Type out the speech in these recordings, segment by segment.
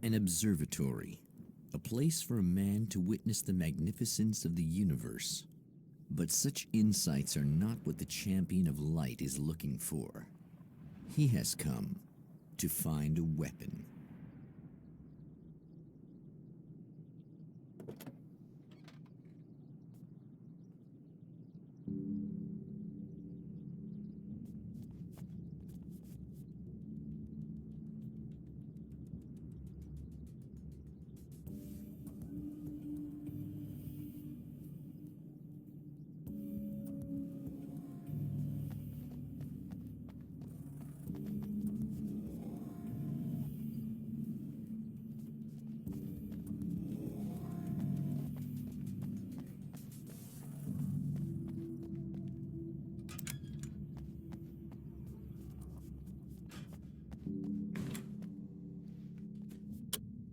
An observatory, a place for a man to witness the magnificence of the universe. But such insights are not what the champion of light is looking for. He has come to find a weapon.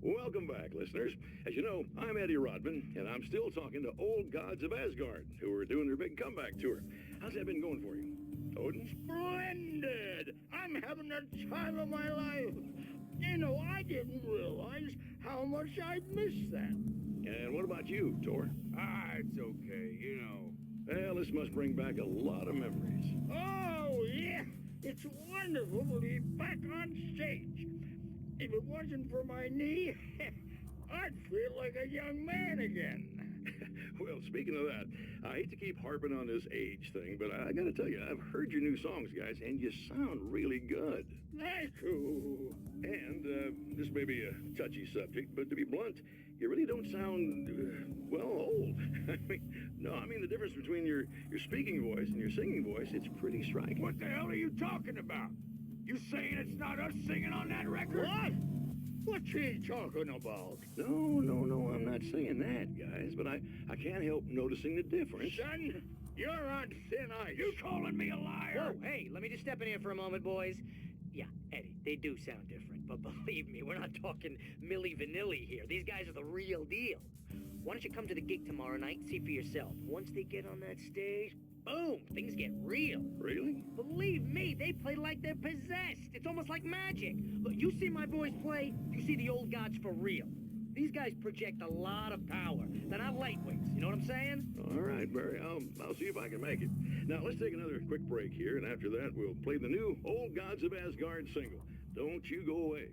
Welcome back, listeners. As you know, I'm Eddie Rodman, and I'm still talking to old gods of Asgard, who are doing their big comeback tour. How's that been going for you, Odin? Splendid! I'm having the time of my life. You know, I didn't realize how much I'd missed that. And what about you, Thor? It's okay, you know. Well, this must bring back a lot of memories. Oh, yeah. It's wonderful to be back on stage. If it wasn't for my knee, I'd feel like a young man again. Well, speaking of that, I hate to keep harping on this age thing, but I gotta tell you, I've heard your new songs, guys, and you sound really good. Thank you. And this may be a touchy subject, but to be blunt, you really don't sound, well, old. I mean the difference between your speaking voice and your singing voice, it's pretty striking. What the hell are you talking about? You saying it's not us singing on that record? What? What's he talking about? No, I'm not saying that, guys, but I can't help noticing the difference. Son, you're on thin ice. You calling me a liar? Whoa, hey, let me just step in here for a moment, boys. Yeah, Eddie, they do sound different, but believe me, we're not talking Milli Vanilli here. These guys are the real deal. Why don't you come to the gig tomorrow night and see for yourself? Once they get on that stage, boom, things get real. Really? Believe me, they play like they're possessed. It's almost like magic. Look, you see my boys play, you see the old gods for real. These guys project a lot of power. They're not lightweights, you know what I'm saying? All right, Barry, I'll see if I can make it. Now, let's take another quick break here, and after that, we'll play the new Old Gods of Asgard single. Don't you go away.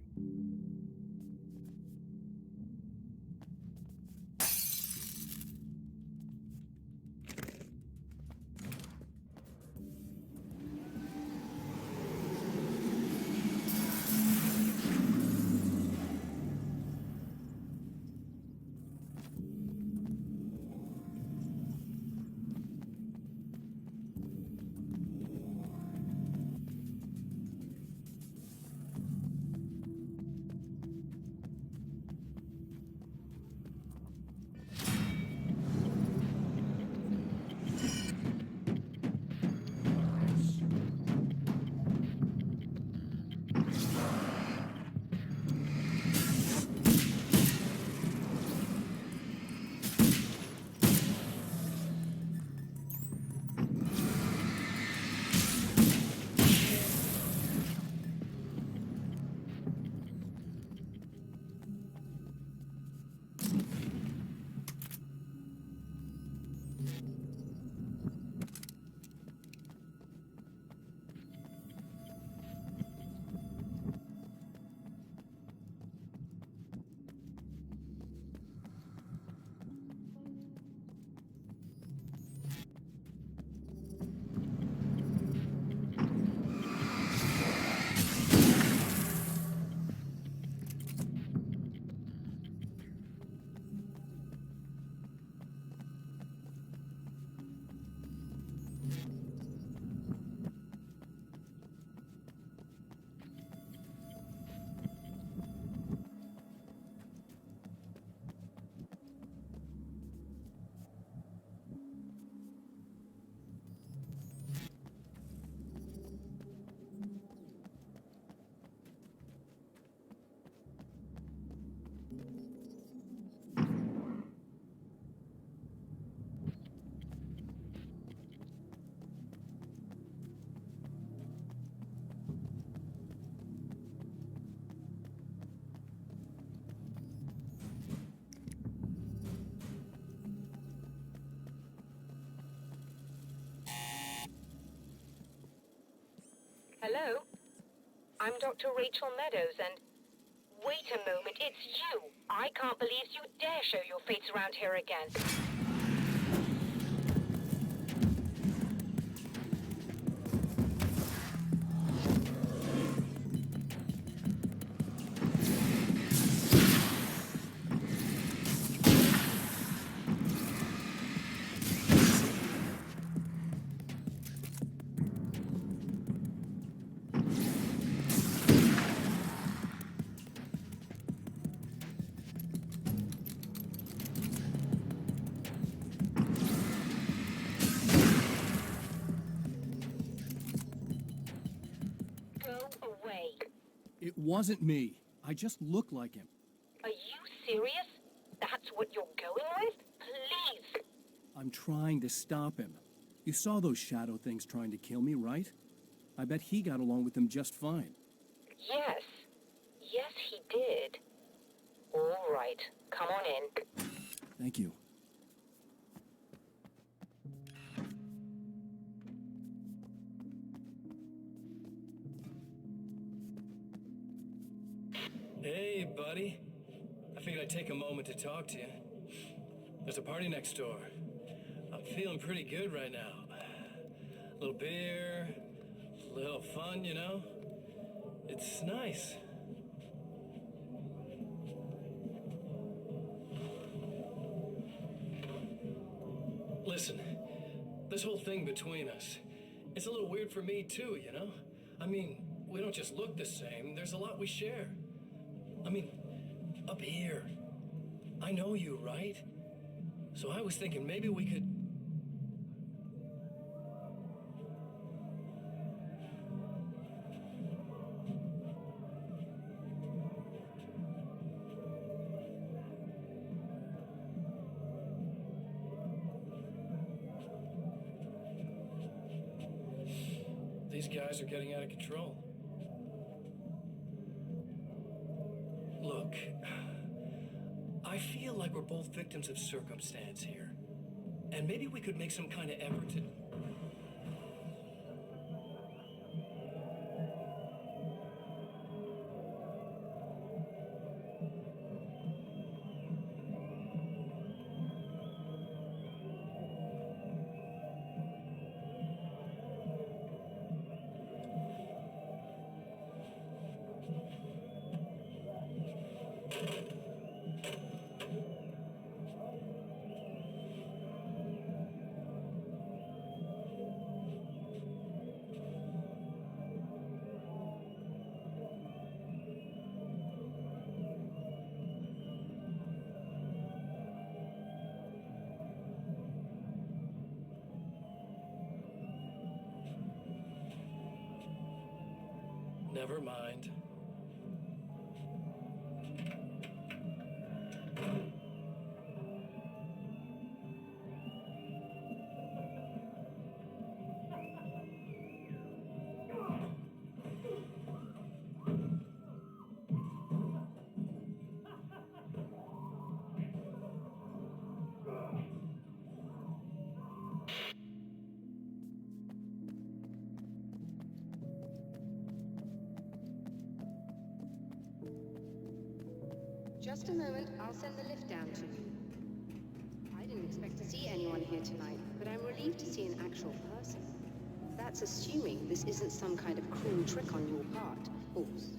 Hello? I'm Dr. Rachel Meadows, and... Wait a moment, it's you! I can't believe you dare show your face around here again. It wasn't me. I just look like him. Are you serious? That's what you're going with? Please! I'm trying to stop him. You saw those shadow things trying to kill me, right? I bet he got along with them just fine. Yes. Yes, he did. All right. Come on in. Thank you. Hey, buddy. I figured I'd take a moment to talk to you. There's a party next door. I'm feeling pretty good right now. A little beer, a little fun, you know? It's nice. Listen, this whole thing between us, it's a little weird for me too, you know? I mean, we don't just look the same, there's a lot we share. I mean, up here, I know you, right? So I was thinking maybe we could... These guys are getting out of control. Look, I feel like we're both victims of circumstance here. And maybe we could make some kind of effort to... Never mind. Just a moment, I'll send the lift down to you. I didn't expect to see anyone here tonight, but I'm relieved to see an actual person. That's assuming this isn't some kind of cruel trick on your part, of course.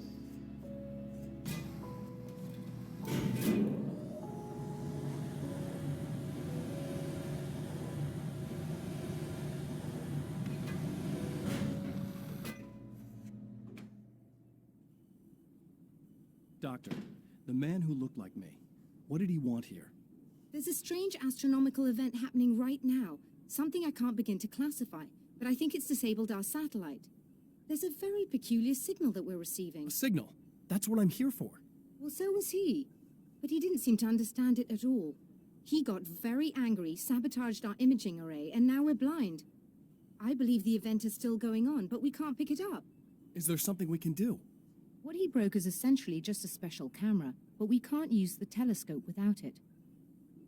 Doctor, the man who looked like me, what did he want here? There's a strange astronomical event happening right now. Something I can't begin to classify, but I think it's disabled our satellite. There's a very peculiar signal that we're receiving. A signal? That's what I'm here for. Well, so was he. But he didn't seem to understand it at all. He got very angry, sabotaged our imaging array, and now we're blind. I believe the event is still going on, but we can't pick it up. Is there something we can do? What he broke is essentially just a special camera, but we can't use the telescope without it.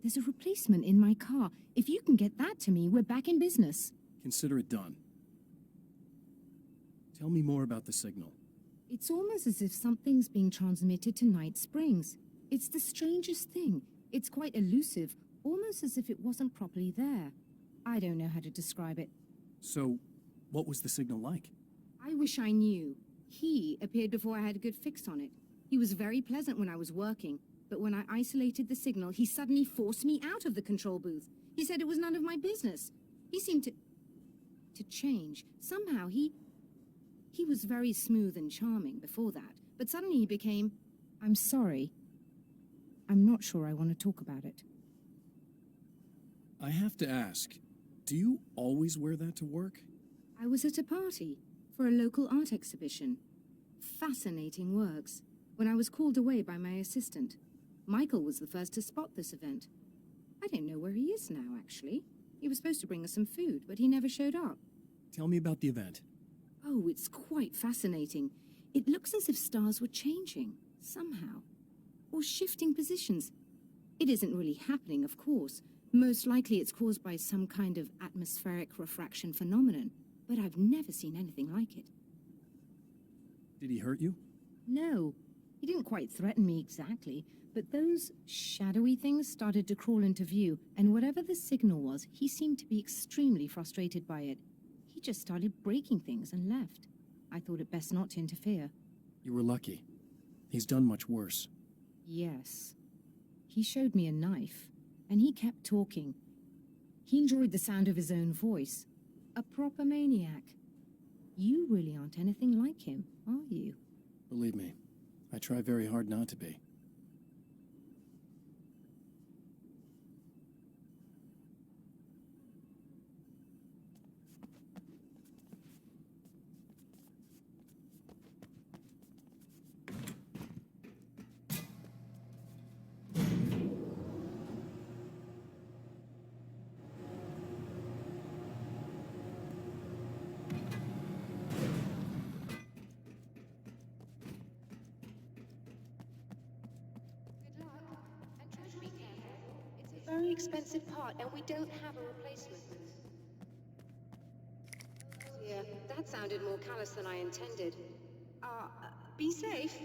There's a replacement in my car. If you can get that to me, we're back in business. Consider it done. Tell me more about the signal. It's almost as if something's being transmitted to Night Springs. It's the strangest thing. It's quite elusive, almost as if it wasn't properly there. I don't know how to describe it. So, what was the signal like? I wish I knew. He appeared before I had a good fix on it. He was very pleasant when I was working, but when I isolated the signal, he suddenly forced me out of the control booth. He said it was none of my business. He seemed to change. Somehow he was very smooth and charming before that, but suddenly he became, I'm sorry. I'm not sure I want to talk about it. I have to ask, do you always wear that to work? I was at a party for a local art exhibition. Fascinating works. When I was called away by my assistant, Michael was the first to spot this event. I don't know where he is now, actually. He was supposed to bring us some food, but he never showed up. Tell me about the event. Oh, it's quite fascinating. It looks as if stars were changing, somehow. Or shifting positions. It isn't really happening, of course. Most likely it's caused by some kind of atmospheric refraction phenomenon, but I've never seen anything like it. Did he hurt you? No, he didn't quite threaten me exactly, but those shadowy things started to crawl into view, and whatever the signal was, he seemed to be extremely frustrated by it. He just started breaking things and left. I thought it best not to interfere. You were lucky. He's done much worse. Yes. He showed me a knife, and he kept talking. He enjoyed the sound of his own voice. A proper maniac. You really aren't anything like him, are you? Believe me, I try very hard not to be. Very expensive part, and we don't have a replacement. Oh dear, that sounded more callous than I intended. Be safe.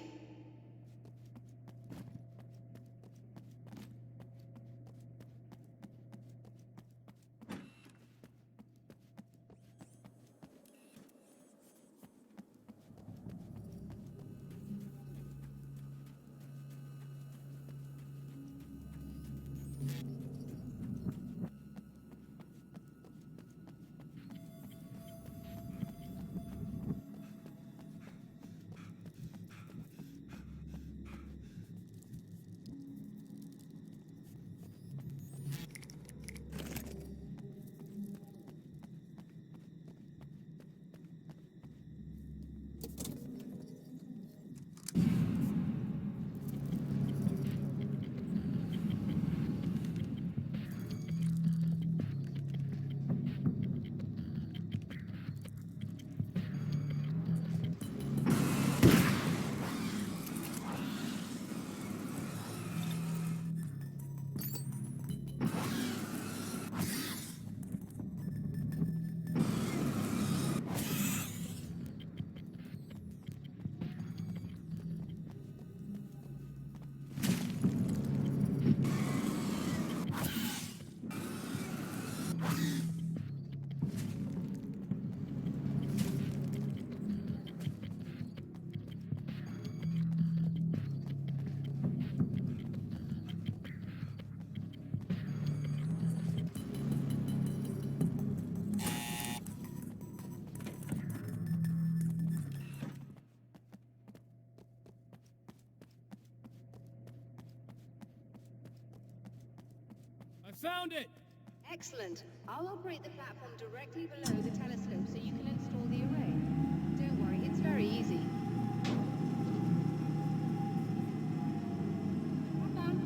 Found it! Excellent. I'll operate the platform directly below the telescope so you can install the array. Don't worry, it's very easy. Hold on.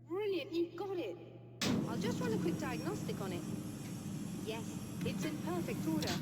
Brilliant, you got it. I'll just run a quick diagnostic on it. Yes, it's in perfect order.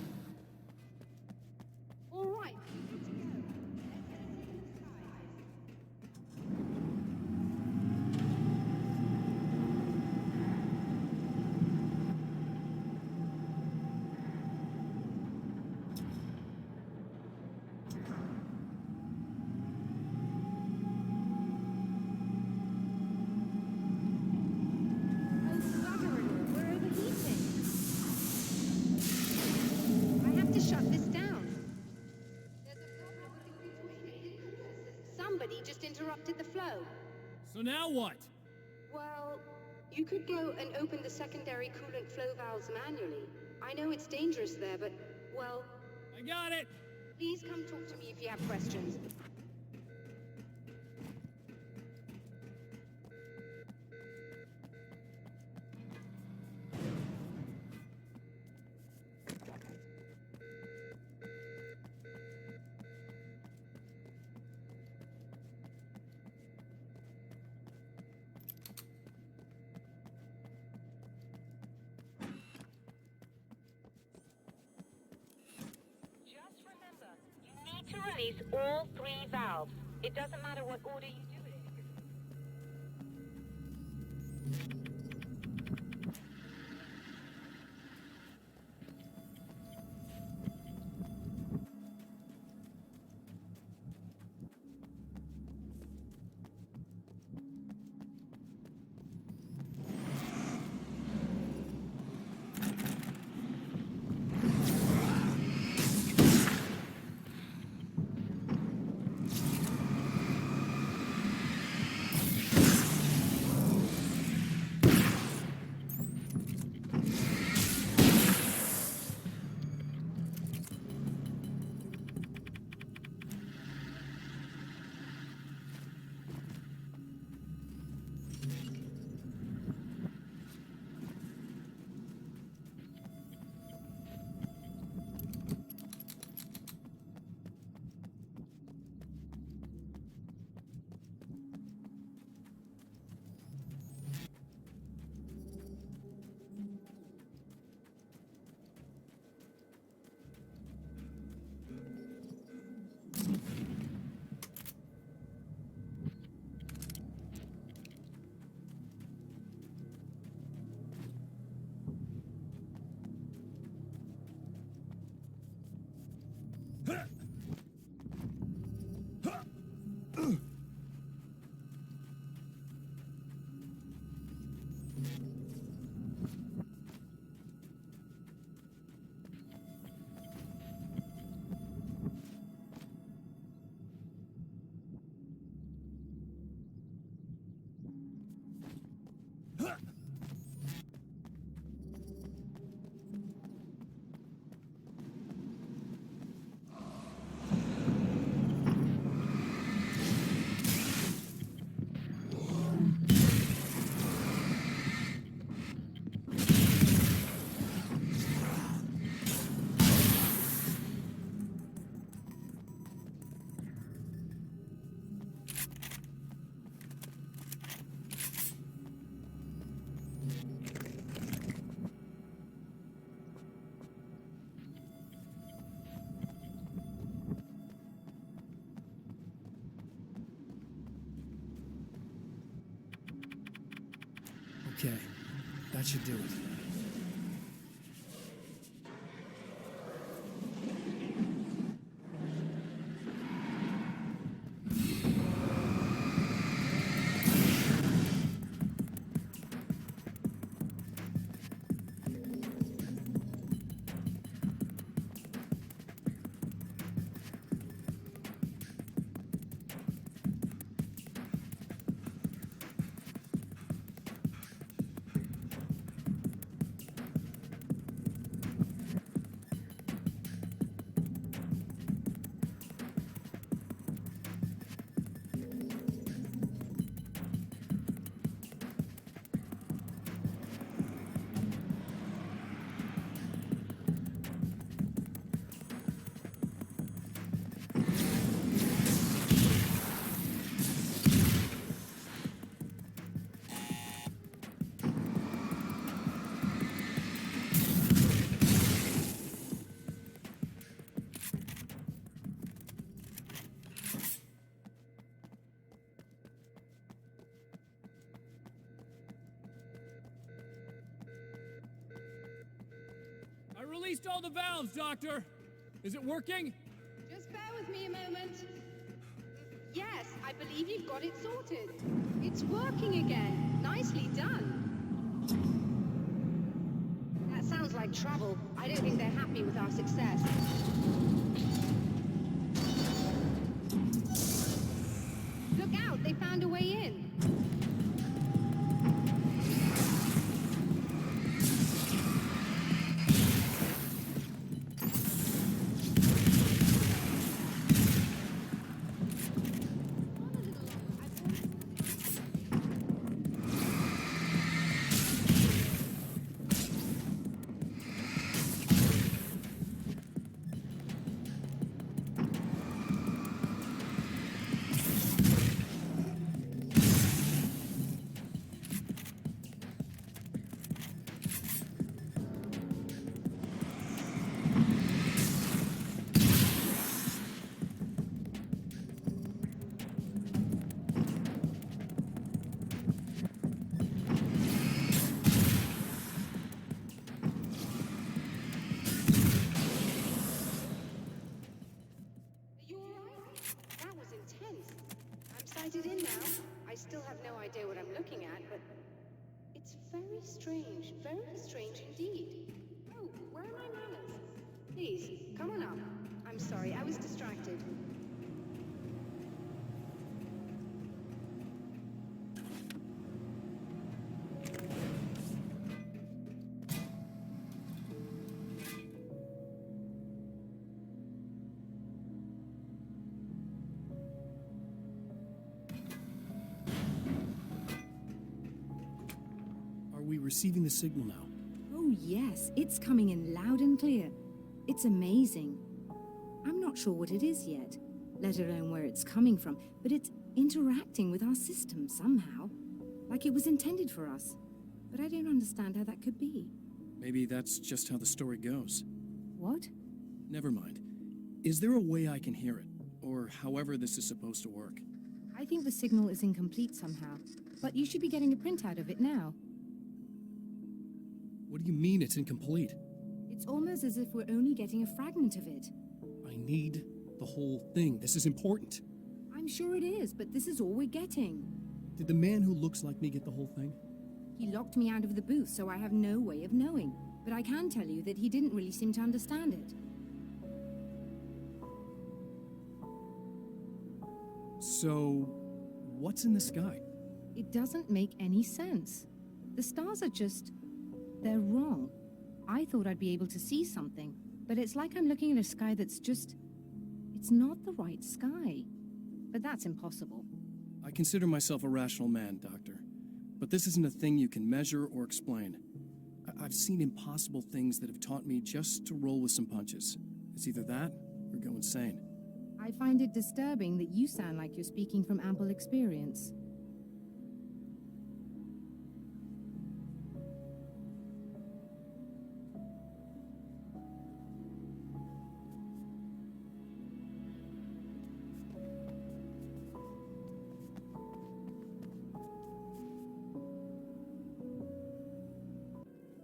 somebody just interrupted the flow. So now what? Well, you could go and open the secondary coolant flow valves manually. I know it's dangerous there, but, well... I got it! Please come talk to me if you have questions. Just remember, you need to release all 3 valves. It doesn't matter what order you do it in. Okay, that should do it. I released all the valves, Doctor! Is it working? Just bear with me a moment. Yes, I believe you've got it sorted. It's working again. Nicely done. That sounds like trouble. I don't think they're happy with our success. sense. I'm sighted in now. I still have no idea what I'm looking at, but it's very strange indeed. Oh, where are my manners? Please, come on up. I'm sorry, I was distracted. Are we receiving the signal now? Oh, yes, it's coming in loud and clear. It's amazing. I'm not sure what it is yet, let alone where it's coming from, but it's interacting with our system somehow, like it was intended for us. But I don't understand how that could be. Maybe that's just how the story goes. What? Never mind. Is there a way I can hear it? Or however this is supposed to work? I think the signal is incomplete somehow, but you should be getting a printout of it now. What do you mean it's incomplete? It's almost as if we're only getting a fragment of it. I need the whole thing. This is important. I'm sure it is, but this is all we're getting. Did the man who looks like me get the whole thing? He locked me out of the booth, so I have no way of knowing. But I can tell you that he didn't really seem to understand it. So, what's in the sky? It doesn't make any sense. The stars are just... they're wrong. I thought I'd be able to see something, but it's like I'm looking at a sky that's just... it's not the right sky. But that's impossible. I consider myself a rational man, Doctor. But this isn't a thing you can measure or explain. I've seen impossible things that have taught me just to roll with some punches. It's either that or go insane. I find it disturbing that you sound like you're speaking from ample experience.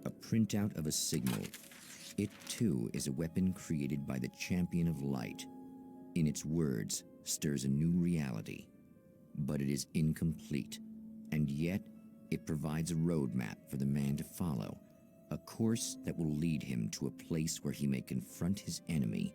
A printout of a signal. It, too, is a weapon created by the Champion of Light. In its words, stirs a new reality. But it is incomplete, and yet it provides a roadmap for the man to follow, a course that will lead him to a place where he may confront his enemy